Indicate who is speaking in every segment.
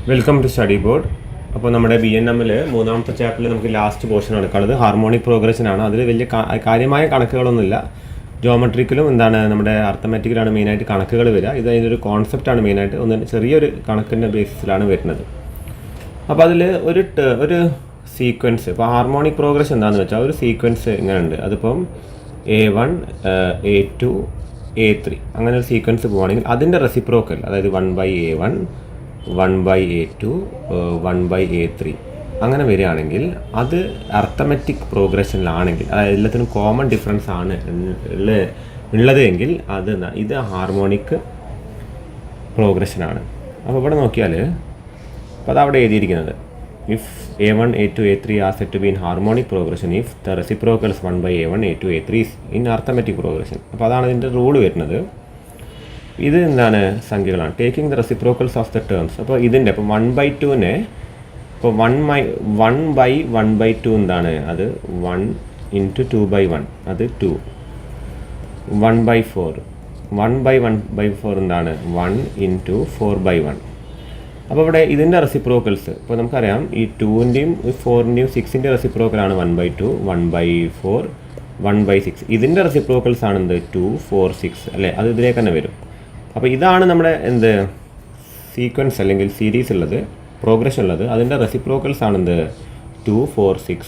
Speaker 1: Welcome to study board. അപ്പോൾ നമ്മുടെ BNM മൂന്നാമത്തെ ചാപ്റ്ററിൽ നമുക്ക് ലാസ്റ്റ് പോർഷൻ എടുക്കുന്നത് ഹാർമോണിക് പ്രോഗ്രഷനാണ്. അതിൽ വലിയ കാര്യമായ കണക്കുകളൊന്നുമില്ല. ജോമെട്രിക്കലും നമ്മുടെ അർത്ഥമാറ്റിക്കലാണ് മെയിനായിട്ട് കണക്കുകൾ വരിക. ഇത് അതിൻ്റെ ഒരു കോൺസെപ്റ്റാണ് മെയിനായിട്ട്, ചെറിയൊരു കണക്കിൻ്റെ ബേസിസിലാണ് വരുന്നത്. അപ്പോൾ അതിൽ ഒരു സീക്വൻസ്, ഇപ്പോൾ ഹാർമോണിക് പ്രോഗ്രഷൻ എന്താണെന്ന് വെച്ചാൽ ഒരു സീക്വൻസ് ഇങ്ങനെ ഉണ്ട്. അതിപ്പം A1 A2 A3 അങ്ങനെ ഒരു സീക്വൻസ് പോവുകയാണെങ്കിൽ അതിൻ്റെ റെസിപ്രോക്കൽ, അതായത് 1/A1 1/A2 1/A3 അങ്ങനെ വരികയാണെങ്കിൽ അത് അർത്ഥമെറ്റിക് പ്രോഗ്രഷനിലാണെങ്കിൽ, അതായത് എല്ലാത്തിനും കോമൺ ഡിഫറൻസ് ആണ് ഉള്ളത് എങ്കിൽ ഇത് ഹാർമോണിക് പ്രോഗ്രഷനാണ്. അപ്പോൾ ഇവിടെ നോക്കിയാൽ അപ്പോൾ അതവിടെ എഴുതിയിരിക്കുന്നത് if A1 A2 A3 are said to be in harmonic progression if the reciprocals 1/A1 A2 A3 is in arithmetic progression. അപ്പോൾ അതാണ് ഇതിൻ്റെ റൂൾ വരുന്നത്. ഇത് സംഖ്യകളാണ്, taking the reciprocals of the terms. അപ്പോൾ ഇതിൻ്റെ ഇപ്പോൾ 1/2നെ ഇപ്പോൾ 1/1/2 അത് 1 × 2/1 അത് 2. 1/4 1/1/4 1 × 4/1. അപ്പോൾ ഇവിടെ ഇതിൻ്റെ റെസിപ്രോക്കൽസ് ഇപ്പോൾ നമുക്കറിയാം, ഈ 2ൻ്റെയും 4ൻ്റെയും 6ൻ്റെ റെസിപ്രോക്കലാണ് 1/2 1/4 1/6. ഇതിൻ്റെ റെസിപ്രോക്കൽസ് ആണ് 2 4 6 അല്ലേ, അത് ഇതിലേക്ക് തന്നെ വരും. അപ്പോൾ ഇതാണ് നമ്മുടെ സീക്വൻസ് അല്ലെങ്കിൽ സീരീസ് ഉള്ളത്, പ്രോഗ്രഷൻ ഉള്ളത്. അതിൻ്റെ റെസിപ്രോക്കൽസ് ആണ് 2 4 6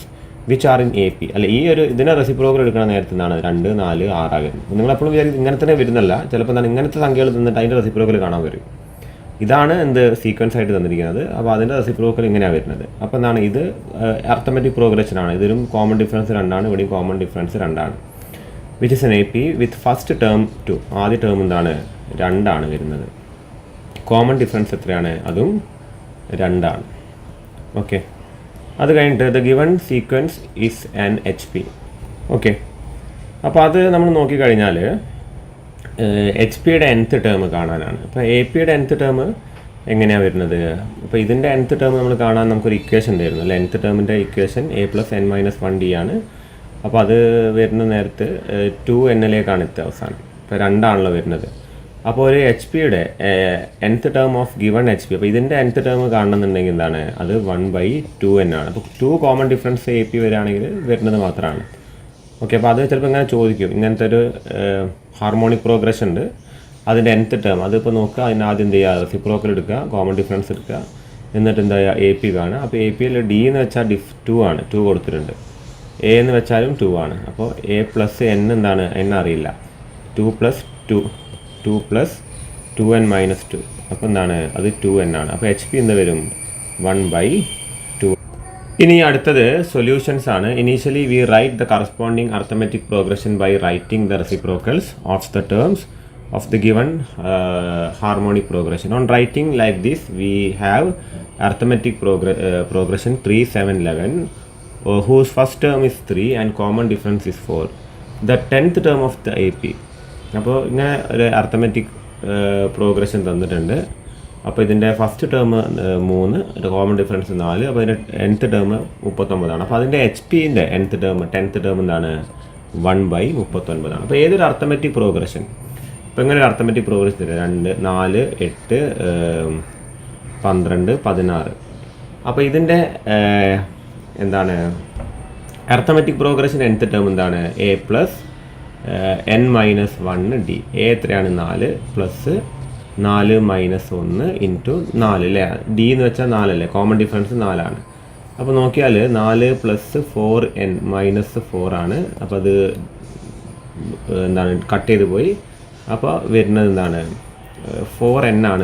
Speaker 1: വിച്ച് ആർ ഇൻ AP അല്ലെ. ഈ ഇതിൻ്റെ റെസിപ്രോക്കൽ എടുക്കുന്ന നേരത്തെ 2 4 6 ആകുന്നത്. നിങ്ങളെപ്പോഴും വിചാരിക്കും ഇങ്ങനെ തന്നെ വരുന്നല്ല, ചിലപ്പോൾ ഇങ്ങനത്തെ സംഖ്യകൾ തന്നിട്ട് അതിൻ്റെ റെസിപ്രോക്കൽ കാണാൻ വരും. ഇതാണ് സീക്വൻസ് ആയിട്ട് തന്നിരിക്കുന്നത്. അപ്പോൾ അതിൻ്റെ റെസിപ്രോക്കൽ ഇങ്ങനെയാണ് വരുന്നത്. അപ്പോൾ ഇത് അർത്ഥമെറ്റിക് പ്രോഗ്രഷനാണ്. ഇതിലും കോമൺ ഡിഫറൻസ് 2ആണ്, ഇവിടെയും കോമൺ ഡിഫറൻസ് 2ആണ്. Which is an AP with first term 2. ആദ്യ ടേം 2ആണ് വരുന്നത്. കോമൺ ഡിഫറൻസ് എത്രയാണ്? അതും 2ആണ്. ഓക്കെ, അത് കഴിഞ്ഞിട്ട് the given sequence is an HP. Okay, അപ്പോൾ അത് നമ്മൾ നോക്കിക്കഴിഞ്ഞാൽ HP-യുടെ nth ടേം കാണാനാണ്. അപ്പോൾ AP-യുടെ nth ടേം എങ്ങനെയാണ് വരുന്നത്? അപ്പോൾ ഇതിൻ്റെ nth ടേം നമ്മൾ കാണാൻ നമുക്കൊരു ഇക്വേഷൻ ഉണ്ടായിരുന്നു അല്ലേ. nth ടേമിൻ്റെ ഇക്വേഷൻ A + n - 1D ആണ്. അപ്പോൾ അത് വരുന്ന നേരത്ത് 2n-ലേക്കാണ് എത്തുക അവസാനം. ഇപ്പോൾ 2ആണല്ലോ വരുന്നത്. അപ്പോൾ ഒരു HP-യുടെ nth term of given HP, അപ്പോൾ ഇതിൻ്റെ nth ടേം കാണണമെന്നുണ്ടെങ്കിൽ അത് 1/2n ആണ്. അപ്പോൾ 2 കോമൺ ഡിഫറൻസ് AP വരികയാണെങ്കിൽ വരുന്നത് മാത്രമാണ്. ഓക്കെ, അപ്പോൾ അത് ചിലപ്പോൾ ഇങ്ങനെ ചോദിക്കും, ഇങ്ങനത്തെ ഒരു ഹാർമോണിക് പ്രോഗ്രഷൻ ഉണ്ട്, അതിൻ്റെ nth ടേം അതിപ്പോൾ നോക്കുക. അതിന് ആദ്യം എന്ത് ചെയ്യുക? റെസിപ്രോക്കൽ എടുക്കുക, കോമൺ ഡിഫറൻസ് എടുക്കുക, എന്നിട്ട് എന്താ ചെയ്യുക? AP കാണുക. അപ്പോൾ AP-യിൽ D എന്ന് വെച്ചാൽ 2 ആണ്, 2 കൊടുത്തിട്ടുണ്ട്. A എന്ന് വെച്ചാലും 2 ആണ്. അപ്പോൾ A + n n അറിയില്ല. 2 + 2n - 2 അപ്പോൾ അത് 2n ആണ്. അപ്പോൾ HP എന്ത് വരും? 1/2. ഇനി അടുത്തത് സൊല്യൂഷൻസ് ആണ്. Initially we write the corresponding arithmetic progression by writing the reciprocals of the terms of the given harmonic progression. On writing like this, we have arithmetic progression 3 7 11 whose first term is 3 and common difference is 4. The 10th term of the AP. അപ്പോൾ ഇങ്ങനെ ഒരു arithmetic progression തന്നിട്ടുണ്ട്. അപ്പോൾ ഇതിൻ്റെ first term 3, common difference 4. അപ്പോൾ ഇതിൻ്റെ nth term 39 ആണ്. അപ്പോൾ അതിൻ്റെ HP-ൻ്റെ nth ടേം 10th ടേം 1/39 ആണ്. അപ്പോൾ ഏതൊരു അർത്ഥമെറ്റിക് പ്രോഗ്രഷൻ, ഇപ്പോൾ ഇങ്ങനെ ഒരു അർത്ഥമെറ്റിക് പ്രോഗ്രഷൻ 2 4 8 12 16. അപ്പോൾ ഇതിൻ്റെ arithmetic progression nth term A + n - 1D. A എത്രയാണ്? 4 + 4 - 1 × 4 അല്ലേ. D എന്ന് വെച്ചാൽ 4 അല്ലേ, കോമൺ ഡിഫറൻസ് 4 ആണ്. അപ്പോൾ നോക്കിയാൽ 4 + 4n - 4 ആണ്. അപ്പോൾ അത് കട്ട് ചെയ്ത് പോയി. അപ്പോൾ വരുന്നത് 4n ആണ്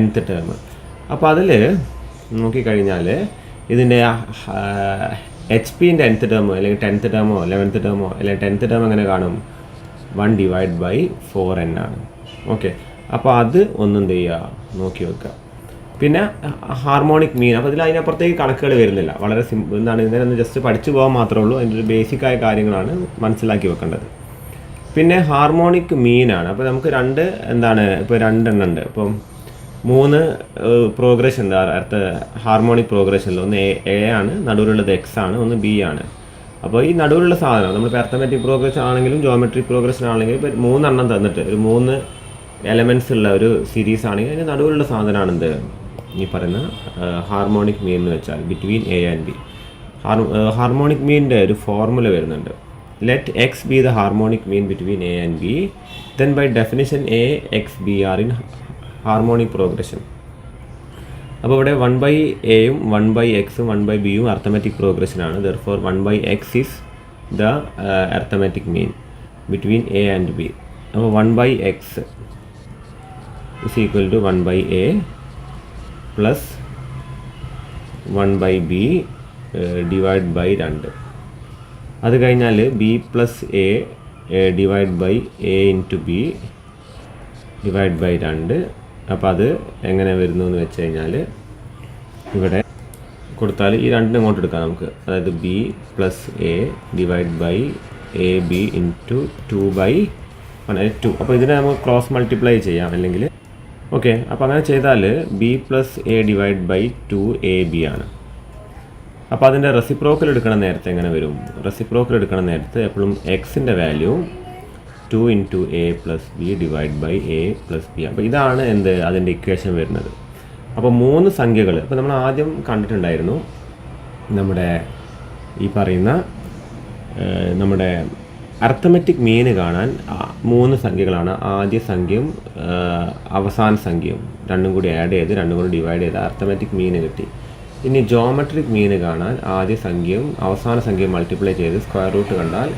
Speaker 1: nth ടേം. അപ്പോൾ അതിൽ നോക്കിക്കഴിഞ്ഞാൽ ഇതിൻ്റെ HP-ൻ്റെ nth ടേമോ അല്ലെങ്കിൽ 10th ടേമോ 11th ടേമോ അല്ലെങ്കിൽ 10th ടേം എങ്ങനെ കാണും? 1/4n ആണ്. ഓക്കെ, അപ്പോൾ അത് എന്ത് ചെയ്യുക? നോക്കി വെക്കുക. പിന്നെ ഹാർമോണിക് മീൻ, അപ്പോൾ അതിനപ്പുറത്തേക്ക് കണക്കുകൾ വരുന്നില്ല. വളരെ ഇതിനൊന്ന് ജസ്റ്റ് പഠിച്ചു പോകാൻ മാത്രമേ ഉള്ളൂ. അതിൻ്റെ ഒരു ബേസിക്കായ കാര്യങ്ങളാണ് മനസ്സിലാക്കി വെക്കേണ്ടത്. പിന്നെ ഹാർമോണിക് മീനാണ്. അപ്പോൾ നമുക്ക് ഇപ്പോൾ 2 എണ്ണം ഉണ്ട്. ഇപ്പം 3 പ്രോഗ്രഷൻ ഉണ്ട് ഹാർമോണിക് പ്രോഗ്രഷനിൽ. ഒന്ന് A ആണ്, നടുവിലുള്ളത് X ആണ്, ഒന്ന് B ആണ്. അപ്പോൾ ഈ നടുവിലുള്ള സാധനം നമ്മൾ അർത്ഥമെറ്റിക് പ്രോഗ്രഷൻ ആണെങ്കിലും ജോമെട്രിക് പ്രോഗ്രഷൻ ആണെങ്കിലും ഇപ്പോൾ 3 എണ്ണം തന്നിട്ട് ഒരു 3 എലമെൻറ്റ്സ് ഉള്ള ഒരു സീരീസ് ആണെങ്കിൽ അതിന് നടുവിലുള്ള സാധനമാണ് ഈ പറയുന്ന ഹാർമോണിക് മീൻ എന്ന് വെച്ചാൽ between a and b. Harmonic മീനിൻ്റെ ഒരു ഫോർമുല വരുന്നുണ്ട്. Let x b the harmonic mean between a and b, then by definition a x b are in harmonic progression. അപ്പോൾ ഇവിടെ 1/എയും 1/എക്സും 1/ബിയും അർത്ഥമാറ്റിക് പ്രോഗ്രഷനാണ്. Therefore 1/x is the arithmetic mean between a and b. അപ്പോൾ 1/x is equal to 1/a plus 1/b divide by 2. അത് കഴിഞ്ഞാൽ b plus a divide by a into b divide by 2. അപ്പോൾ അത് എങ്ങനെ വരുന്നു എന്ന് വെച്ച് കഴിഞ്ഞാൽ ഇവിടെ കൊടുത്താൽ ഈ 2 ഇങ്ങോട്ട് എടുക്കാം നമുക്ക്. അതായത് b plus a divide by a b into 2/2. അപ്പോൾ ഇതിനെ നമുക്ക് ക്രോസ് മൾട്ടിപ്ലൈ ചെയ്യാം അല്ലെങ്കിൽ. ഓക്കെ, അപ്പോൾ അങ്ങനെ ചെയ്താൽ b plus a divide by 2ab ആണ്. അപ്പോൾ അതിൻ്റെ റെസിപ്രോക്കൽ എടുക്കണ നേരത്തെ എങ്ങനെ വരും? റെസിപ്രോക്കൽ എടുക്കണ നേരത്തെ എപ്പോഴും എക്സിൻ്റെ value 2 into a plus b divide by a plus b. അപ്പോൾ ഇതാണ് എന്ത് അതിൻ്റെ ഇക്വേഷൻ വരുന്നത്. അപ്പോൾ 3 സംഖ്യകൾ ഇപ്പോൾ നമ്മൾ ആദ്യം കണ്ടിട്ടുണ്ടായിരുന്നു. നമ്മുടെ ഈ പറയുന്ന നമ്മുടെ അർത്ഥമെറ്റിക് മീന് കാണാൻ 3 സംഖ്യകളാണ്. ആദ്യ സംഖ്യയും അവസാന സംഖ്യയും രണ്ടും കൂടി ആഡ് ചെയ്ത് 2 കൂടി ഡിവൈഡ് ചെയ്ത് അർത്ഥമെറ്റിക് മീന് കിട്ടി. ഇനി ജോമെട്രിക് മീന് കാണാൻ ആദ്യ സംഖ്യയും അവസാന സംഖ്യയും മൾട്ടിപ്ലൈ ചെയ്ത് സ്ക്വയർ റൂട്ട് കണ്ടാൽ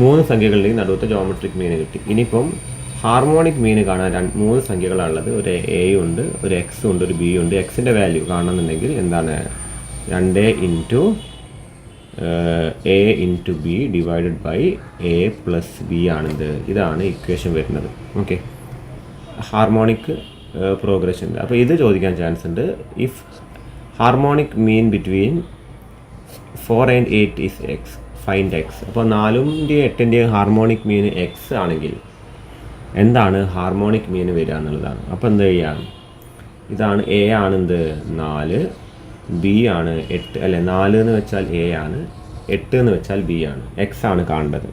Speaker 1: 3 സംഖ്യകളിലേക്ക് നടുവത്തെ ജോമെട്രിക് മീന് കിട്ടി. ഇനിയിപ്പം ഹാർമോണിക് മീന് കാണാൻ 3 സംഖ്യകളാണുള്ളത്. ഒരു എ ഉണ്ട്, ഒരു എക്സ് ഉണ്ട്, ഒരു ബി ഉണ്ട്. എക്സിൻ്റെ വാല്യൂ കാണണമെന്നുണ്ടെങ്കിൽ എന്താണ് 2 into a into b divided by a plus b ആണിത്. ഇതാണ് ഇക്വേഷൻ വരുന്നത്. Okay, harmonic progression. അപ്പോൾ ഇത് ചോദിക്കാൻ ചാൻസ് ഉണ്ട്. If harmonic mean between 4 and 8 is x, find x. അപ്പോൾ 4ൻ്റെയും 8ൻ്റെയും ഹാർമോണിക് മീൻ എക്സ് ആണെങ്കിൽ എന്താണ് ഹാർമോണിക് മീൻ വരിക എന്നുള്ളതാണ്. അപ്പോൾ എന്ത് ചെയ്യാം? ഇതാണ് എ ആണ് എന്ത് 4, ബി ആണ് 8, അല്ലെ 4 എന്ന് വെച്ചാൽ എ ആണ്, 8 എന്ന് വെച്ചാൽ ബി ആണ്. എക്സ് ആണ് കാണേണ്ടത്.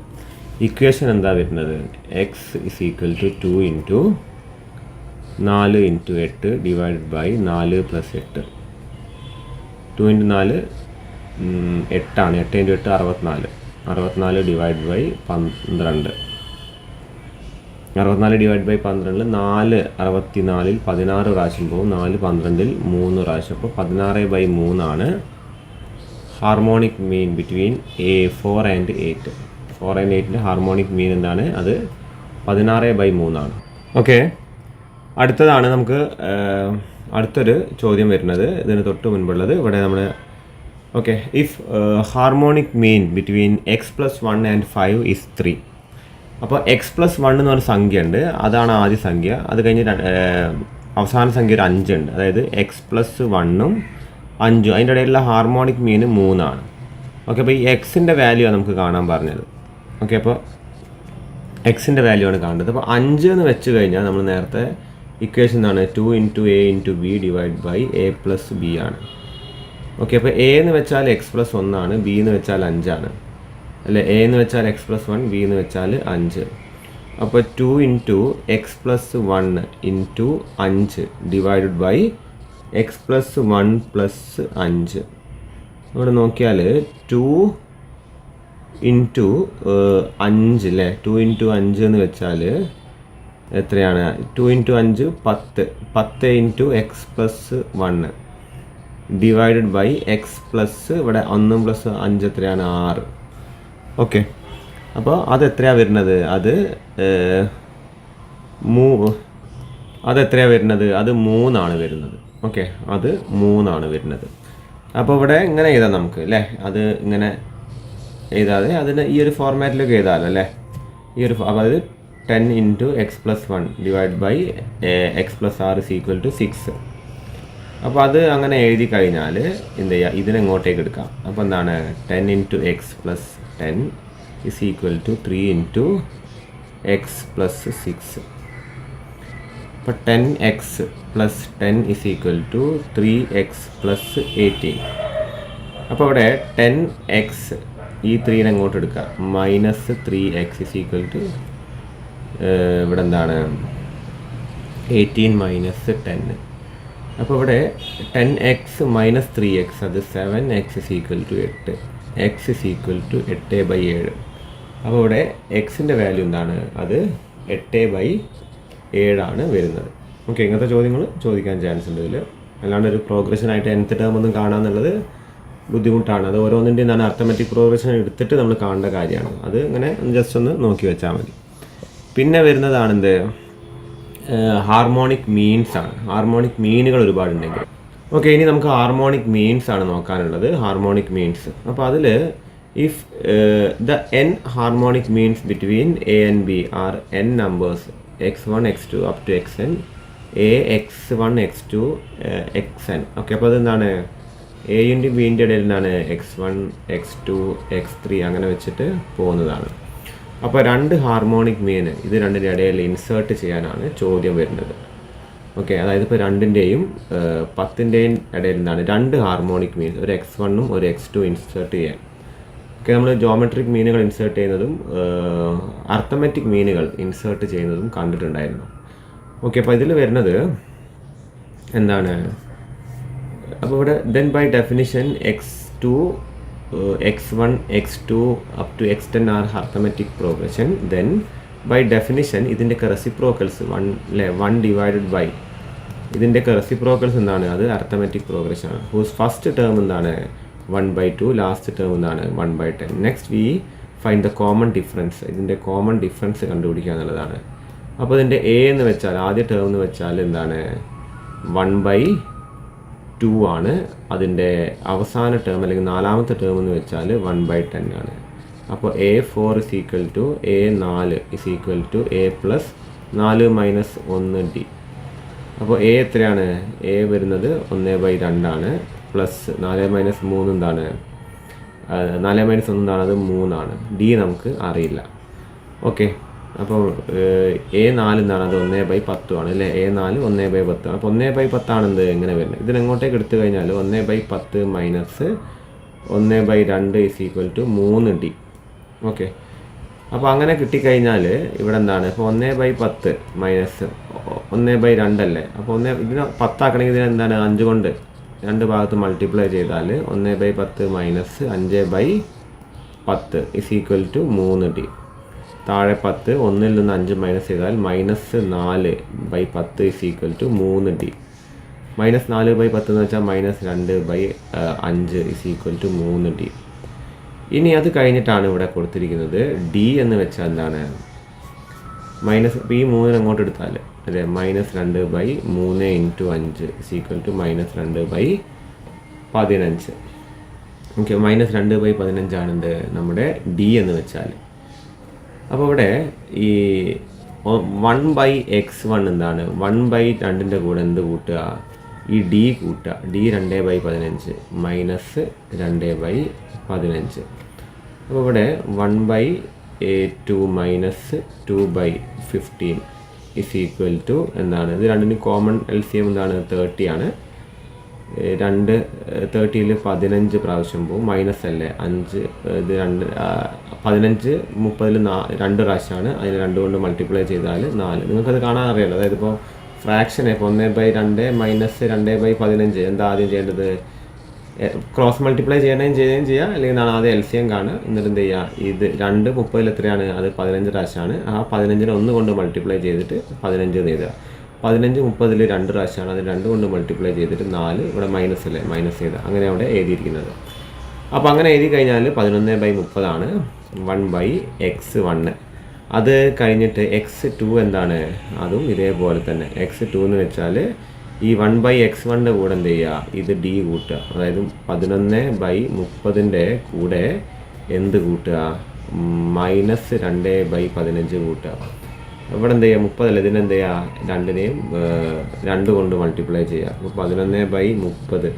Speaker 1: ഇക്വേഷൻ എന്താ വരുന്നത്? X is equal to 2 into 4 into 8 divide by 4 plus 8. 2 into 4 8 ആണ്. 8 into 8 64. 64 divide by 12. 64 divide by 12 4 64-ൽ 16 പ്രാവശ്യം പോകും. 4 12-ൽ 3 പ്രാവശ്യം. അപ്പോൾ 16/3 ആണ് harmonic mean between 4 and 8. 4 and 8ൻ്റെ ഹാർമോണിക് മീൻ എന്താണ്? അത് 16/3 ആണ്. ഓക്കെ, അടുത്തതാണ് നമുക്ക് അടുത്തൊരു ചോദ്യം വരുന്നത്. ഇതിന് തൊട്ട് മുൻപുള്ളത് ഇവിടെ നമ്മൾ okay, if harmonic mean between X plus 1 and 5 is 3. അപ്പോൾ എക്സ് പ്ലസ് 1 എന്ന് പറഞ്ഞ സംഖ്യ ഉണ്ട്, അതാണ് ആദ്യ സംഖ്യ. അത് കഴിഞ്ഞ് അവസാന സംഖ്യ ഒരു 5 ഉണ്ട്. അതായത് എക്സ് പ്ലസ് 1ഉം 5ഉം അതിൻ്റെ ഇടയിലുള്ള ഹാർമോണിക് മീൻ 3 ആണ്. ഓക്കെ, അപ്പോൾ ഈ എക്സിൻ്റെ വാല്യൂ ആണ് നമുക്ക് കാണാൻ പറഞ്ഞത്. ഓക്കെ, അപ്പോൾ എക്സിൻ്റെ വാല്യൂ ആണ് കാണേണ്ടത്. അപ്പോൾ 5 എന്ന് വെച്ച് കഴിഞ്ഞാൽ നമ്മൾ നേരത്തെ ഇക്വേഷൻ എന്താണ്? 2 into a into b divide by a plus b ആണ്. ഓക്കെ, അപ്പോൾ എ എന്ന് വെച്ചാൽ എക്സ് പ്ലസ് 1 ആണ്, ബി എന്ന് വെച്ചാൽ 5 ആണ്, അല്ലേ? എ എന്ന് വെച്ചാൽ എക്സ് പ്ലസ് 1, ബി എന്ന് വെച്ചാൽ 5. അപ്പോൾ 2 into x plus 1 into 5 divided by x plus 1 plus 5. ഇവിടെ നോക്കിയാൽ 2 ഇൻറ്റു 5 അല്ലേ? 2 ഇൻറ്റു 5 എന്ന് വെച്ചാൽ എത്രയാണ്? 2 into 5 10. 10 into x plus 1 divided by x plus ഇവിടെ 1 പ്ലസ് 5 എത്രയാണ്? 6. ഓക്കെ, അപ്പോൾ അതെത്രയാണ് വരുന്നത്? അതെത്രയാണ് വരുന്നത്? അത് 3 ആണ് വരുന്നത്. ഓക്കെ, അത് 3 ആണ് വരുന്നത്. അപ്പോൾ ഇവിടെ ഇങ്ങനെ എഴുതാം നമുക്ക്, അല്ലേ? അത് ഇങ്ങനെ എഴുതാതെ അതിന് ഈ ഒരു ഫോർമാറ്റിലൊക്കെ എഴുതാമല്ലോ, അല്ലേ? ഈ ഒരു അതായത് 10 into x plus 1 divide by x plus 6 is equal to 6. അപ്പോൾ അത് അങ്ങനെ എഴുതി കഴിഞ്ഞാൽ എന്ത് ചെയ്യുക? ഇതിനെ ഇങ്ങോട്ടേക്ക് എടുക്കാം. അപ്പോൾ എന്താണ്? 10 into x plus 10 is equal to 3 into x plus 6. അപ്പോൾ 10x plus 10 is equal to 3x plus 18. അപ്പോൾ ഇവിടെ 10x ഈ 3നെ അങ്ങോട്ട് എടുക്കുക, minus 3x is equal to ഇവിടെ എന്താണ്? 18 മൈനസ് 10. അപ്പോൾ ഇവിടെ 10x മൈനസ് 3x അത് 7x is equal to 8, x is equal to 8/7. അപ്പോൾ ഇവിടെ എക്സിൻ്റെ വാല്യൂ എന്താണ്? അത് 8/7 ആണ് വരുന്നത്. ഓക്കെ, ഇങ്ങനത്തെ ചോദ്യങ്ങൾ ചോദിക്കാൻ ചാൻസ് ഉണ്ട് ഇതിൽ. അല്ലാണ്ട് ഒരു പ്രോഗ്രഷനായിട്ട് nth ടേം ഒന്നും കാണാമെന്നുള്ളത് ബുദ്ധിമുട്ടാണ്. അത് ഓരോന്നിൻ്റെ എന്താണ് അർത്ഥമെറ്റിക് പ്രോഗ്രഷൻ എടുത്തിട്ട് നമ്മൾ കാണേണ്ട കാര്യമാണ്. അത് ഇങ്ങനെ ജസ്റ്റ് ഒന്ന് നോക്കി വെച്ചാൽ മതി. പിന്നെ വരുന്നതാണ് എന്ത്? ഹാർമോണിക് മീൻസ് ആണ്. ഹാർമോണിക് മീനുകൾ ഒരുപാടുണ്ടെങ്കിൽ. ഓക്കെ, ഇനി നമുക്ക് ഹാർമോണിക് മീൻസ് ആണ് നോക്കാനുള്ളത്. Harmonic means. അപ്പോൾ അതിൽ if the n harmonic means between a and b are n numbers x1 x2 up to xn a x1 x2 xn. ഓക്കെ, അപ്പോൾ അതെന്താണ്? എയുടെയും ബിൻ്റെ ഇടയിൽ നിന്നാണ് x1 x2 x3 അങ്ങനെ വെച്ചിട്ട് പോകുന്നതാണ്. അപ്പോൾ രണ്ട് ഹാർമോണിക് മീൻ ഇത് രണ്ടിൻ്റെ ഇടയിൽ ഇൻസേർട്ട് ചെയ്യാനാണ് ചോദ്യം വരുന്നത്. ഓക്കെ, അതായത് ഇപ്പോൾ 2ൻ്റെയും 10ൻ്റെയും ഇടയിൽ നിന്നാണ് രണ്ട് ഹാർമോണിക് മീൻ, ഒരു x1ഉം ഒരു x2 ഇൻസേർട്ട് ചെയ്യാൻ. ഓക്കെ, നമ്മൾ ജോമെട്രിക് മീനുകൾ ഇൻസേർട്ട് ചെയ്യുന്നതും അർത്ഥമെറ്റിക് മീനുകൾ ഇൻസേർട്ട് ചെയ്യുന്നതും കണ്ടിട്ടുണ്ടായിരുന്നു. ഓക്കെ, അപ്പോൾ ഇതിൽ വരുന്നത് എന്താണ്? അപ്പോൾ ഇവിടെ then by definition x2 x1 x2 up to xn are arithmetic progression. Then by definition ഇതിൻ്റെയൊക്കെ റെസിപ്രോക്കൽസ് 1 ഡിവൈഡഡ് ബൈ ഇതിൻ്റെയൊക്കെ റെസിപ്രോക്കൽസ് എന്താണ്? അത് അർത്ഥമെറ്റിക് പ്രോഗ്രഷൻ ആണ്. ഹൂസ് ഫസ്റ്റ് ടേം എന്താണ്? 1/2, ലാസ്റ്റ് ടേം എന്താണ്? 1/10. Next we find the common difference. ഇതിൻ്റെ common difference കണ്ടുപിടിക്കുക എന്നുള്ളതാണ്. അപ്പോൾ ഇതിൻ്റെ എ എന്ന് വെച്ചാൽ ആദ്യ ടേം എന്ന് വെച്ചാൽ എന്താണ്? 1/2 ആണ്. അതിൻ്റെ അവസാന ടേം അല്ലെങ്കിൽ നാലാമത്തെ ടേം എന്ന് വെച്ചാൽ 1/10 ആണ്. അപ്പോൾ A4 is equal to A4 is equal to A plus 4 minus 1D. അപ്പോൾ എ എത്രയാണ്? എ വരുന്നത് 1/2 ആണ്. പ്ലസ് 4 മൈനസ് 3 എന്താണ്? 4 മൈനസ് 1 എന്താണ്? അത് 3 ആണ്. ഡി നമുക്ക് അറിയില്ല. ഓക്കെ, അപ്പോൾ A4 എന്താണ്? അത് 1/10 ആണ് അല്ലേ? A4 1/10 ആണ്. അപ്പോൾ 1/10 ആണെന്ത് എങ്ങനെ വരുന്നത്? ഇതിനെങ്ങോട്ടേക്ക് എടുത്തു കഴിഞ്ഞാൽ 1/10 minus 1/2 is equal to 3D. Okay, അപ്പോൾ അങ്ങനെ കിട്ടിക്കഴിഞ്ഞാൽ ഇവിടെ എന്താണ്? ഇപ്പോൾ 1/10 മൈനസ് 1/2 അല്ലേ? അപ്പോൾ ഇതിനെ 10 ആക്കണമെങ്കിൽ ഇതിന് എന്താണ്? 5 കൊണ്ട് രണ്ട് ഭാഗത്ത് മൾട്ടിപ്ലൈ ചെയ്താൽ 1/10 minus 5/10 is equal to 3D. താഴെ 10, 1ൽ നിന്ന് 5 മൈനസ് ചെയ്താൽ minus 4/10 is equal to 3D. Minus 4/10 എന്ന് വെച്ചാൽ minus 2/5 is equal to 3D. ഇനി അത് കഴിഞ്ഞിട്ടാണ് ഇവിടെ കൊടുത്തിരിക്കുന്നത് ഡി എന്ന് വെച്ചാൽ എന്താണ്? മൈനസ് ഈ 3 അങ്ങോട്ട് എടുത്താൽ അല്ലേ? Minus 2/3 into 5 is equal to minus 2/15. Okay, minus 2/15 ആണെന്ത് നമ്മുടെ ഡി എന്ന് വെച്ചാൽ. അപ്പോൾ ഇവിടെ ഈ 1/x1 എന്താണ്? 1/2ൻ്റെ കൂടെ എന്ത് കൂട്ടുക? ഈ ഡി കൂട്ടുക. D 2/15 minus 2/15. അപ്പോൾ ഇവിടെ 1/2 മൈനസ് 2/15 ഇസ് ഈക്വൽ ടു എന്താണ്? ഇത് രണ്ടിനും കോമൺ LCM എന്താണ്? 30 ആണ്. 30ൽ 15 പ്രാവശ്യം പോവും. മൈനസ് അല്ലേ? 5 ഇത് 15 30ൽ 2 പ്രാവശ്യമാണ്. അതിന് 2 കൊണ്ട് മൾട്ടിപ്ലൈ ചെയ്താൽ 4. നിങ്ങൾക്കത് കാണാൻ അറിയാലോ. അതായത് ഇപ്പോൾ ഫ്രാക്ഷനെ ഇപ്പോൾ 1/2 മൈനസ് 2/15 എന്താ ആദ്യം ചെയ്യേണ്ടത്? ക്രോസ് മൾട്ടിപ്ലൈ ചെയ്യുകയും ചെയ്യാം. അല്ലെങ്കിൽ ആദ്യം LCM കാണുക. എന്നിട്ട് എന്ത് ചെയ്യുക? ഇത് 2 30ൽ എത്രയാണ്? അത് 15 പ്രാവശ്യമാണ്. ആ 15നെ 1 കൊണ്ട് മൾട്ടിപ്ലൈ ചെയ്തിട്ട് 15 എഴുതുക. 15 30ൽ 2 പ്രാവശ്യമാണ്. അത് 2 കൊണ്ട് മൾട്ടിപ്ലൈ ചെയ്തിട്ട് 4. ഇവിടെ മൈനസ് അല്ലേ? മൈനസ് ചെയ്ത് അങ്ങനെ അവിടെ എഴുതിയിരിക്കുന്നത്. അപ്പോൾ അങ്ങനെ എഴുതി കഴിഞ്ഞാൽ 11/30 ആണ് 1/x1. അത് കഴിഞ്ഞിട്ട് x2 എന്താണ്? അതും ഇതേപോലെ തന്നെ. x2 എന്ന് വെച്ചാൽ ഈ 1/x1ൻ്റെ കൂടെ എന്ത് ചെയ്യുക? ഇത് ഡി കൂട്ടുക. അതായത് 11/30ൻ്റെ കൂടെ എന്ത് കൂട്ടുക? മൈനസ് 2/15 കൂട്ടുക. ഇവിടെ എന്ത് ചെയ്യുക? 30 അല്ല, ഇതിനെന്ത് ചെയ്യുക? രണ്ടിനെയും 2 കൊണ്ട് മൾട്ടിപ്ലൈ ചെയ്യുക. അപ്പോൾ 11/30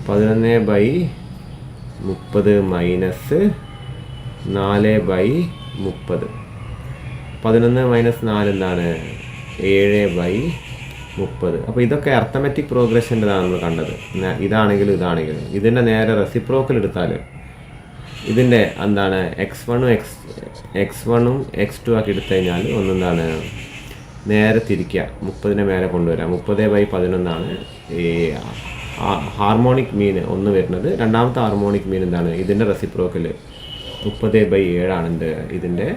Speaker 1: 11/30 മൈനസ് 4/30. 11 മൈനസ് 4 എന്താണ്? 7/30. അപ്പോൾ ഇതൊക്കെ അർത്ഥമെറ്റിക് പ്രോഗ്രഷൻ്റെതാണ് നമ്മൾ കണ്ടത്. ഇതാണെങ്കിലും ഇതാണെങ്കിലും ഇതിൻ്റെ നേരെ റെസിപ്രോക്കൽ എടുത്താൽ ഇതിൻ്റെ എന്താണ്? x1ഉം x2 ആക്കി എടുത്തു കഴിഞ്ഞാൽ ഒന്നെന്താണ്? നേരെ തിരിക്കുക, 30നെ മേലെ കൊണ്ടുവരാം. 30/11 ഈ ഹാർമോണിക് മീൻ ഒന്ന് വരുന്നത്. രണ്ടാമത്തെ ഹാർമോണിക് മീൻ എന്താണ്? ഇതിൻ്റെ റെസിപ്രോക്കൽ 30/7 ഇതിൻ്റെ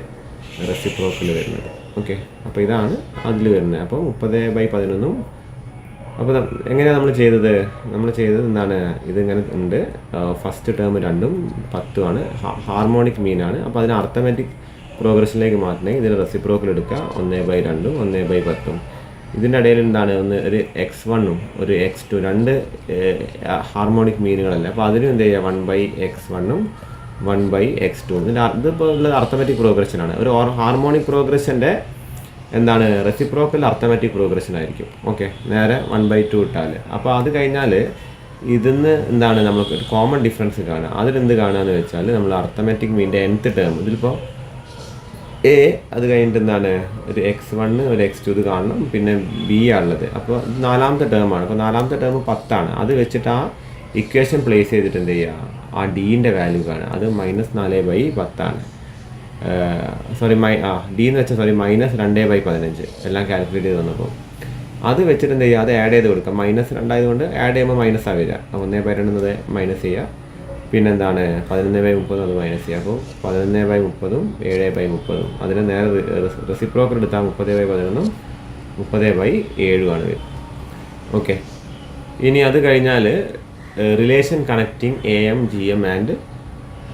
Speaker 1: റെസിപ്രോക്കൽ വരുന്നത്. ഓക്കെ, അപ്പോൾ ഇതാണ് അതിൽ വരുന്നത്. അപ്പോൾ 30/11. അപ്പോൾ എങ്ങനെയാണ് നമ്മൾ ചെയ്തത് എന്താണ്? ഇതിങ്ങനെ ഉണ്ട്. ഫസ്റ്റ് ടേം 2ഉം 10ഉമാണ്, ഹാർമോണിക് മീനാണ്. അപ്പോൾ അതിന് അർത്ഥമെറ്റിക് പ്രോഗ്രഷനിലേക്ക് മാറ്റണമെങ്കിൽ ഇതിന് റെസിപ്രോക്കൽ എടുക്കുക, 1/2ഉം 1/10ഉം. ഇതിൻ്റെ ഇടയിൽ എന്താണ്? ഒരു x1ഉം ഒരു x2, 2 ഹാർമോണിക് മീനുകളല്ല. അപ്പോൾ അതിനും എന്ത് ചെയ്യുക? 1/x1ഉം 1/x2. ഇതിപ്പോൾ ഉള്ളത് അർത്ഥമെറ്റിക് പ്രോഗ്രഷനാണ്. ഒരു ഹാർമോണിക് പ്രോഗ്രഷൻ്റെ എന്താണ്? റെസിപ്രോക്കൽ അർത്ഥമെറ്റിക് പ്രോഗ്രഷൻ ആയിരിക്കും. ഓക്കെ, നേരെ 1/2 ഇട്ടാൽ. അപ്പോൾ അത് കഴിഞ്ഞാൽ ഇതിന്ന് എന്താണ് നമുക്ക് ഒരു കോമൺ ഡിഫറൻസ് കാണുക. അതിലെന്ത് കാണുകയെന്ന് വെച്ചാൽ നമ്മൾ അർത്ഥമെറ്റിക് മീൻ്റെ nth ടേം ഇതിലിപ്പോൾ a, അത് കഴിഞ്ഞിട്ട് എന്താണ്? ഒരു x1 ഒരു x2 ഇത് കാണണം, പിന്നെ b ആണുള്ളത്. അപ്പോൾ ഇത് 4ാമത്തെ ടേമാണ്. അപ്പോൾ 4ാമത്തെ ടേം 10ആണ്. അത് വെച്ചിട്ട് ആ ഇക്വേഷൻ പ്ലേസ് ചെയ്തിട്ട് എന്ത് ചെയ്യുക? ആ ഡീൻ്റെ വാല്യൂ കാണുക. അത് -4/10 സോറി ഡി എന്ന് വെച്ചാൽ -2/15 എല്ലാം കാൽക്കുലേറ്റ് ചെയ്ത് വന്നപ്പോൾ അത് വെച്ചിട്ട് എന്ത് ചെയ്യുക? അത് ആഡ് ചെയ്ത് കൊടുക്കുക. -2 ആയതുകൊണ്ട് ആഡ് ചെയ്യുമ്പോൾ മൈനസ് ആവില്ല. 1/2 എന്നത് മൈനസ് ചെയ്യുക. പിന്നെന്താണ്? 11/30 അത് മൈനസ് ചെയ്യുക. അപ്പോൾ 11/30ഉം 7/30ഉം അതിന് നേരെ റെസിപ്രോക്കൽ എടുത്താൽ 30/11ഉം 30/7ഉമാണ് വരും. ഓക്കെ, ഇനി അത് കഴിഞ്ഞാൽ relation connecting AM, GM and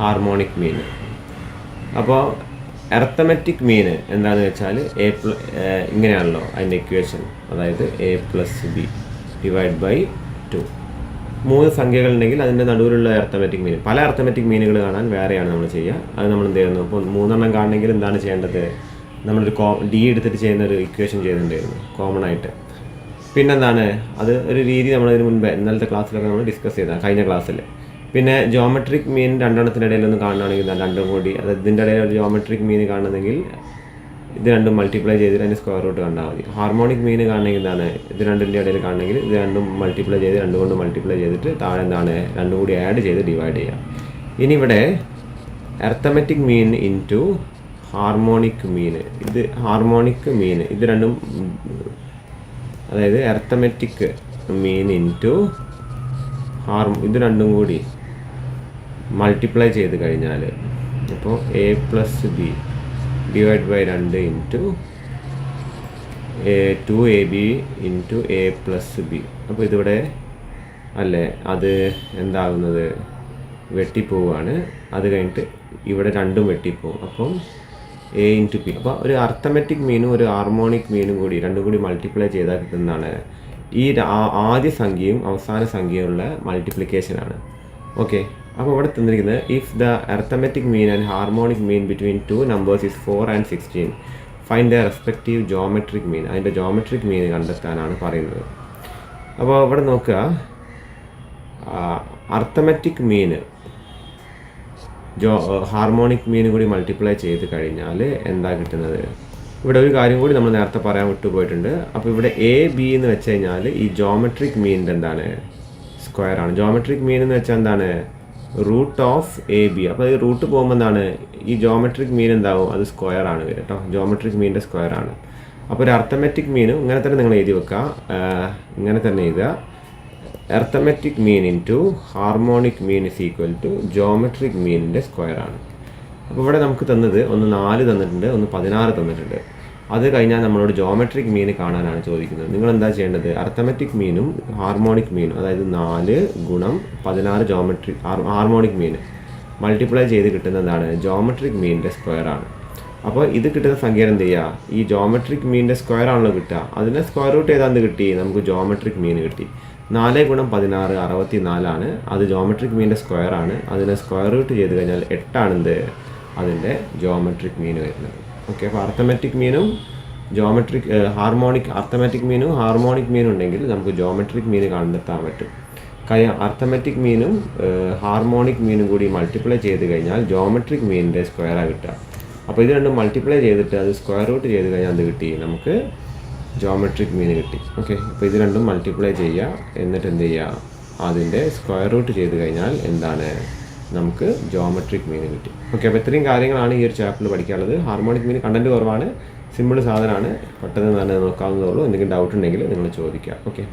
Speaker 1: harmonic mean. അപ്പോൾ അർത്ഥമെറ്റിക് മീൻ എന്താണെന്ന് വെച്ചാൽ ഇങ്ങനെയാണല്ലോ അതിൻ്റെ ഇക്വേഷൻ. അതായത് A+B /2. 3 സംഖ്യകളുണ്ടെങ്കിൽ അതിൻ്റെ നടുവിലുള്ള അർത്ഥമെറ്റിക് മീൻ. പല അർത്ഥമെറ്റിക് മീനുകൾ കാണാൻ വേറെയാണ് നമ്മൾ ചെയ്യുക. അത് നമ്മൾ എന്ത് ചെയ്യുന്നു? ഇപ്പോൾ 3 കാണണമെങ്കിൽ എന്താണ് ചെയ്യേണ്ടത്? നമ്മളൊരു D എടുത്തിട്ട് ചെയ്യുന്നൊരു ഇക്വേഷൻ ചെയ്യുന്നുണ്ടായിരുന്നു കോമൺ ആയിട്ട്. പിന്നെന്താണ്? അത് ഒരു രീതി നമ്മളതിന് മുൻപ് ഇന്നലത്തെ ക്ലാസ്സിലൊക്കെ നമ്മൾ ഡിസ്കസ് ചെയ്താൽ കഴിഞ്ഞ ക്ലാസ്സിൽ. പിന്നെ ജോമെട്രിക് മീൻ 2 ഇടയിലൊന്ന് കാണുകയാണെങ്കിൽ 2 കൂടി, അത് ഇതിൻ്റെ ഇടയിൽ ഒരു ജോമെട്രിക് മീൻ കാണുന്നെങ്കിൽ ഇത് രണ്ടും മൾട്ടിപ്ലൈ ചെയ്തിട്ട് അതിൻ്റെ സ്ക്വയർ റൂട്ട് കണ്ടാൽ മതി. ഹാർമോണിക് മീൻ കാണണമെങ്കിൽ എന്താണ്? ഇത് 2ൻ്റെ ഇടയിൽ കാണണമെങ്കിൽ ഇത് രണ്ടും മൾട്ടിപ്ലൈ ചെയ്ത് 2 കൊണ്ട് മൾട്ടിപ്ലൈ ചെയ്തിട്ട് താഴെ എന്താണ്? 2 കൂടി ആഡ് ചെയ്ത് ഡിവൈഡ് ചെയ്യാം. ഇനി ഇവിടെ അർത്ഥമെറ്റിക് മീൻ ഇൻറ്റു ഹാർമോണിക് മീൻ. ഇത് ഹാർമോണിക് മീൻ ഇത് രണ്ടും, അതായത് അർത്ഥമെറ്റിക് മീൻ ഇൻറ്റു ഇത് രണ്ടും കൂടി മൾട്ടിപ്ലൈ ചെയ്ത് കഴിഞ്ഞാൽ അപ്പോൾ A+B /2 into 2AB into A+B. അപ്പോൾ ഇതിവിടെ അല്ലേ അത് എന്താകുന്നത്? വെട്ടിപ്പോവാണ്. അത് കഴിഞ്ഞിട്ട് ഇവിടെ രണ്ടും വെട്ടിപ്പോവും. അപ്പം A ഇൻറ്റു P. അപ്പോൾ ഒരു അർത്ഥമെറ്റിക് മീനും ഒരു ഹാർമോണിക് മീനും കൂടി രണ്ടും കൂടി മൾട്ടിപ്ലൈ ചെയ്താൽ കിട്ടുന്നതാണ് ഈ ആദ്യ സംഖ്യയും അവസാന സംഖ്യയുള്ള മൾട്ടിപ്ലിക്കേഷനാണ്. ഓക്കെ, അപ്പോൾ ഇവിടെ തന്നിരിക്കുന്നത് if the arithmetic mean and harmonic mean between 2 numbers is 4 and 16 find the respective geometric mean. അതിൻ്റെ ജോമെട്രിക് മീൻ കണ്ടെത്താനാണ് പറയുന്നത്. അപ്പോൾ ഇവിടെ നോക്കുക, അർത്ഥമെറ്റിക് മീൻ ഹാർമോണിക് മീനും കൂടി മൾട്ടിപ്ലൈ ചെയ്ത് കഴിഞ്ഞാൽ എന്താ കിട്ടുന്നത്? ഇവിടെ ഒരു കാര്യം കൂടി നമ്മൾ നേരത്തെ പറയാൻ വിട്ടുപോയിട്ടുണ്ട്. അപ്പോൾ ഇവിടെ AB എന്ന് വെച്ച് കഴിഞ്ഞാൽ ഈ ജോമെട്രിക് മീനിൻ്റെ എന്താണ്? സ്ക്വയർ ആണ്. ജോമെട്രിക് മീൻ എന്ന് വെച്ചാൽ എന്താണ്? √AB. അപ്പോൾ ഈ റൂട്ട് പോകുമ്പോൾ എന്താണ്? ഈ ജോമെട്രിക് മീൻ എന്താവും? അത് സ്ക്വയർ ആണ് വരും കേട്ടോ. ജോമെട്രിക് മീനിൻ്റെ സ്ക്വയർ ആണ്. അപ്പോൾ ഒരു അർത്ഥമെറ്റിക് മീനും ഇങ്ങനെ തന്നെ നിങ്ങൾ എഴുതി വെക്കുക. ഇങ്ങനെ തന്നെ എഴുതുക. Arithmetic mean into harmonic mean is equal to geometric മീനിൻ്റെ സ്ക്വയർ ആണ്. അപ്പോൾ ഇവിടെ നമുക്ക് തന്നത് ഒന്ന് 4 തന്നിട്ടുണ്ട്, ഒന്ന് 16 തന്നിട്ടുണ്ട്. അത് കഴിഞ്ഞാൽ നമ്മളോട് ജോമെട്രിക് മീൻ കാണാനാണ് ചോദിക്കുന്നത്. നിങ്ങൾ എന്താ ചെയ്യേണ്ടത്? അർത്ഥമെറ്റിക് മീനും ഹാർമോണിക് മീനും, അതായത് 4 ഗുണം 16 ഹാർമോണിക് മീൻ മൾട്ടിപ്ലൈ ചെയ്ത് കിട്ടുന്നതാണ് ജോമെട്രിക് മീനിൻ്റെ സ്ക്വയർ ആണ്. അപ്പോൾ ഇത് കിട്ടുന്ന സംഖ്യ എന്ത് ചെയ്യുക? ഈ ജോമെട്രിക് മീനിൻ്റെ സ്ക്വയർ ആണല്ലോ കിട്ടുക. അതിനെ സ്ക്വയർ റൂട്ട് ചെയ്താൽ കിട്ടി? നമുക്ക് ജോമെട്രിക് മീൻ കിട്ടി. 4 ഗുണം 16 64 അത് ജോമെട്രിക് മീനിൻ്റെ സ്ക്വയർ ആണ്. അതിനെ സ്ക്വയർ റൂട്ട് ചെയ്ത് കഴിഞ്ഞാൽ 8 അതിൻ്റെ ജോമെട്രിക് മീൻ വരുന്നത്. ഓക്കെ, അപ്പോൾ അർത്ഥമെറ്റിക് മീനും അർത്ഥമെറ്റിക് മീനും ഹാർമോണിക് മീനും ഉണ്ടെങ്കിൽ നമുക്ക് ജോമെട്രിക് മീൻ കണ്ടെത്താൻ പറ്റും. അർത്ഥമെറ്റിക് മീനും ഹാർമോണിക് മീനും കൂടി മൾട്ടിപ്ലൈ ചെയ്ത് കഴിഞ്ഞാൽ ജോമെട്രിക് മീനിൻ്റെ സ്ക്വയറാണ് കിട്ടുക. അപ്പോൾ ഇത് രണ്ടും മൾട്ടിപ്ലൈ ചെയ്തിട്ട് അത് സ്ക്വയർ റൂട്ട് ചെയ്ത് കഴിഞ്ഞാൽ അത് കിട്ടി? നമുക്ക് ജോമെട്രിക് മീൻ കിട്ടി. ഓക്കെ, അപ്പോൾ ഇത് രണ്ടും മൾട്ടിപ്ലൈ ചെയ്യുക. എന്നിട്ട് എന്ത് ചെയ്യുക? അതിൻ്റെ സ്ക്വയർ റൂട്ട് ചെയ്ത് കഴിഞ്ഞാൽ എന്താണ്? നമുക്ക് ജോമെട്രിക് മീൻ കിട്ടി. ഓക്കെ, അപ്പോൾ ഇത്രയും കാര്യങ്ങളാണ് ഈ ഒരു ചാപ്റ്ററിൽ പഠിക്കാനുള്ളത്. ഹാർമോണിക് മീൻ കണ്ടന്റ് കുറവാണ്, സിമ്പിൾ സാധനമാണ്, പെട്ടെന്ന് തന്നെ നോക്കാവുന്നതേ ഉള്ളൂ. എന്തെങ്കിലും ഡൗട്ട് ഉണ്ടെങ്കിൽ നിങ്ങൾ ചോദിക്കുക. ഓക്കെ.